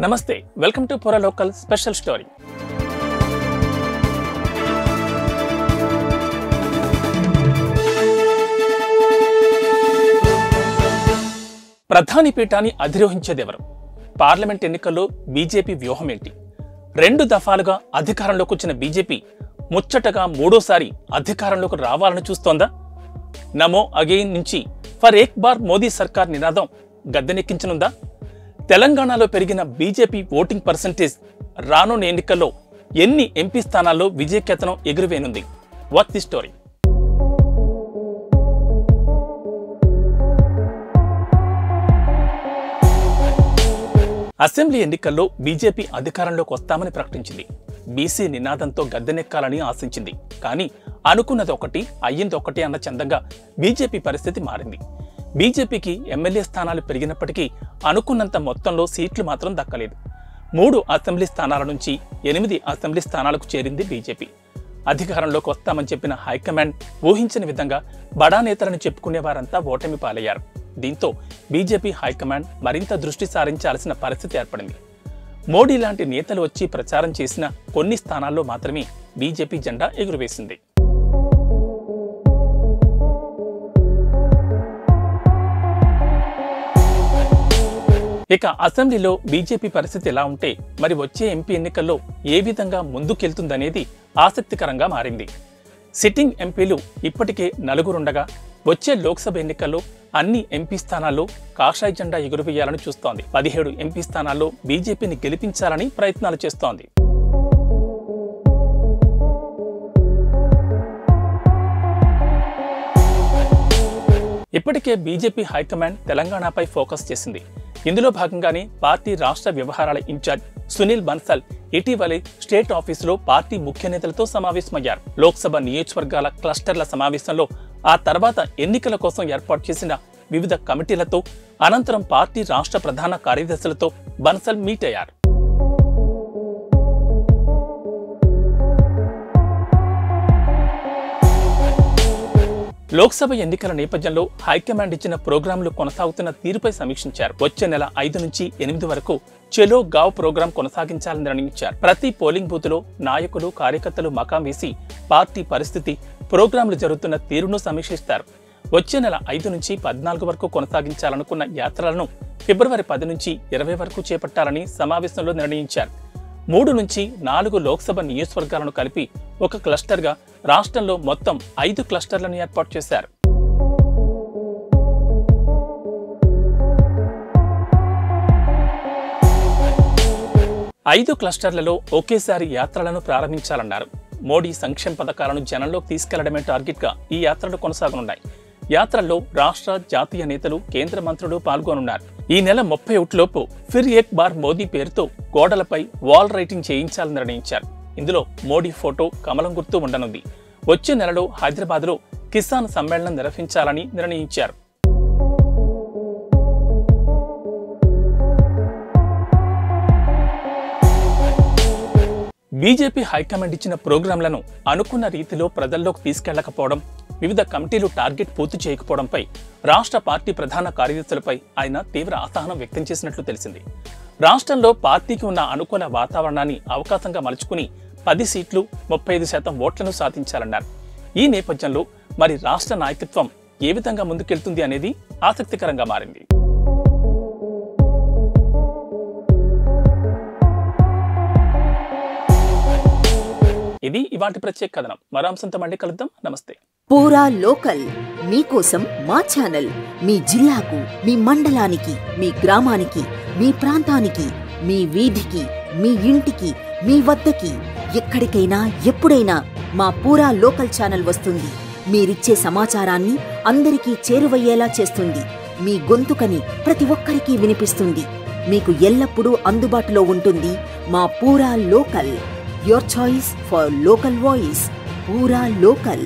నమస్తే welcome to పూరా local special story. ప్రధాని పీఠాన్ని అధిరోహించేదెవరు? పార్లమెంట్ ఎన్నికల్లో బీజేపీ వ్యూహం ఏంటి? 2 దఫాలుగా అధికారంలోకి వచ్చిన బీజేపీ ముచ్చటగా మూడోసారి అధికారంలోకి రావాలని చూస్తోందా? నమో అగెయిన్ నుంచి ఫర్ ఏక్ బార్ మోదీ సర్కార్ నినాదం గద్దెనెక్కించనుందా? తెలంగాణలో పెరిగిన బీజేపీ ఓటింగ్ పర్సెంటేజ్ రానున్న ఎన్నికల్లో ఎన్ని ఎంపీ స్థానాల్లో విజయకేతనం ఎగురువేనుంది? What the story? అసెంబ్లీ ఎన్నికల్లో బీజేపీ అధికారంలోకి వస్తామని ప్రకటించింది. బీసీ నినాదంతో గద్దెనెక్కాలని ఆశించింది. కానీ అనుకున్నది ఒకటి అయ్యింది ఒకటి అన్న చందంగా బీజేపీ పరిస్థితి మారింది. బీజేపీకి ఎమ్మెల్యే స్థానాలు పెరిగినప్పటికీ అనుకున్నంత మొత్తంలో సీట్లు మాత్రం దక్కలేదు. 3 అసెంబ్లీ స్థానాల నుంచి 8 అసెంబ్లీ స్థానాలకు చేరింది బీజేపీ. అధికారంలోకి వస్తామని చెప్పిన హైకమాండ్ ఊహించని విధంగా బడా నేతలను చెప్పుకునే వారంతా ఓటమి పాలయ్యారు. దీంతో బీజేపీ హైకమాండ్ మరింత దృష్టి సారించాల్సిన పరిస్థితి ఏర్పడింది. మోడీ లాంటి నేతలు వచ్చి ప్రచారం చేసిన కొన్ని స్థానాల్లో మాత్రమే బీజేపీ జెండా ఎగురవేసింది. ఇక అసెంబ్లీలో బీజేపీ పరిస్థితి ఎలా ఉంటే మరి వచ్చే ఎంపీ ఎన్నికల్లో ఏ విధంగా ముందుకెళ్తుందనేది ఆసక్తికరంగా మారింది. సిట్టింగ్ ఎంపీలు ఇప్పటికే 4 ఉండగా వచ్చే లోక్సభ ఎన్నికల్లో అన్ని ఎంపీ స్థానాల్లో కాషాయ జెండా ఎగురవేయాలని చూస్తోంది. 17 ఎంపీ స్థానాల్లో బీజేపీని గెలిపించాలని ప్రయత్నాలు చేస్తోంది. ఇప్పటికే బీజేపీ హైకమాండ్ తెలంగాణపై ఫోకస్ చేసింది. ఇందులో భాగంగానే పార్టీ రాష్ట్ర వ్యవహారాల ఇన్ఛార్జ్ సునీల్ బన్సల్ ఇటీవలే స్టేట్ ఆఫీసులో పార్టీ ముఖ్య నేతలతో సమావేశమయ్యారు. లోక్సభ నియోజకవర్గాల క్లస్టర్ల సమావేశంలో, ఆ తర్వాత ఎన్నికల కోసం ఏర్పాటు చేసిన వివిధ కమిటీలతో, అనంతరం పార్టీ రాష్ట్ర ప్రధాన కార్యదర్శులతో బన్సల్ మీట్ అయ్యారు. లోక్సభ ఎన్నికల నేపథ్యంలో హైకమాండ్ ఇచ్చిన ప్రోగ్రాంలు కొనసాగుతున్న తీరుపై సమీక్షించారు. వచ్చే నెల 5 నుంచి 8 వరకు చెలో గావ్ ప్రోగ్రాం కొనసాగించాలని నిర్ణయించారు. ప్రతి పోలింగ్ బూత్ లో నాయకులు, కార్యకర్తలు మకాం వేసి పార్టీ పరిస్థితి, ప్రోగ్రాంలు జరుగుతున్న తీరును సమీక్షిస్తారు. వచ్చే నెల 5 నుంచి 14 వరకు కొనసాగించాలనుకున్న యాత్రలను ఫిబ్రవరి 10 నుంచి 20 వరకు చేపట్టాలని సమావేశంలో నిర్ణయించారు. 3 నుంచి 4 లోక్సభ నియోజకవర్గాలను కలిపి ఒక క్లస్టర్గా రాష్ట్రంలో మొత్తం 5 క్లస్టర్లను ఏర్పాటు చేశారు. ఐదు క్లస్టర్లలో ఒకేసారి యాత్రలను ప్రారంభించాలన్నారు. మోడీ సంక్షేమ పథకాలను జనంలోకి తీసుకెళ్లడమే టార్గెట్గా ఈ యాత్రలు కొనసాగనున్నాయి. యాత్రల్లో రాష్ట్ర, జాతీయ నేతలు, కేంద్ర మంత్రులు పాల్గొనున్నారు. ఈ నెల 31 లోపు ఫిర్ ఏక్ బార్ మోదీ పేరుతో గోడలపై వాల్ రైటింగ్ చేయించాలని నిర్ణయించారు. ఇందులో మోడీ ఫోటో, కమలం గుర్తు ఉండనుంది. వచ్చే నెలలో హైదరాబాద్లో కిసాన్ సమ్మేళనం నిర్వహించాలని నిర్ణయించారు. బీజేపీ హైకమాండ్ ఇచ్చిన ప్రోగ్రాంలను అనుకున్న రీతిలో ప్రజల్లోకి తీసుకెళ్లకపోవడం, వివిధ కమిటీలు టార్గెట్ పూర్తి చేయకపోవడంపై రాష్ట్ర పార్టీ ప్రధాన కార్యదర్శులపై ఆయన తీవ్ర అసహనం వ్యక్తం చేసినట్లు తెలిసింది. రాష్ట్రంలో పార్టీకి ఉన్న అనుకూల వాతావరణాన్ని అవకాశంగా మలుచుకుని 10 సీట్లు 35% ఓట్లను సాధించాలన్నారు. ఈ నేపథ్యంలో మరి రాష్ట్ర నాయకత్వం ఏ విధంగా ముందుకెళ్తుంది అనేది ఆసక్తికరంగా మారింది. ఇది ఇవాంటి ప్రత్యేక కథనం. మరో అంశంతో మళ్ళీ కలుద్దాం. నమస్తే. పూరా లోకల్ మీకోసం మా ఛానల్. మీ జిల్లాకు, మీ మండలానికి, మీ గ్రామానికి, మీ ప్రాంతానికి, మీ వీధికి, మీ ఇంటికి, మీ వద్దకి, ఎక్కడికైనా ఎప్పుడైనా మా పూరా లోకల్ ఛానల్ వస్తుంది. మీరిచ్చే సమాచారాన్ని అందరికీ చేరువయ్యేలా చేస్తుంది. మీ గొంతుకని ప్రతి ఒక్కరికి వినిపిస్తుంది. మీకు ఎల్లప్పుడూ అందుబాటులో ఉంటుంది మా పూరా local. Your choice for local voice. Pura Local.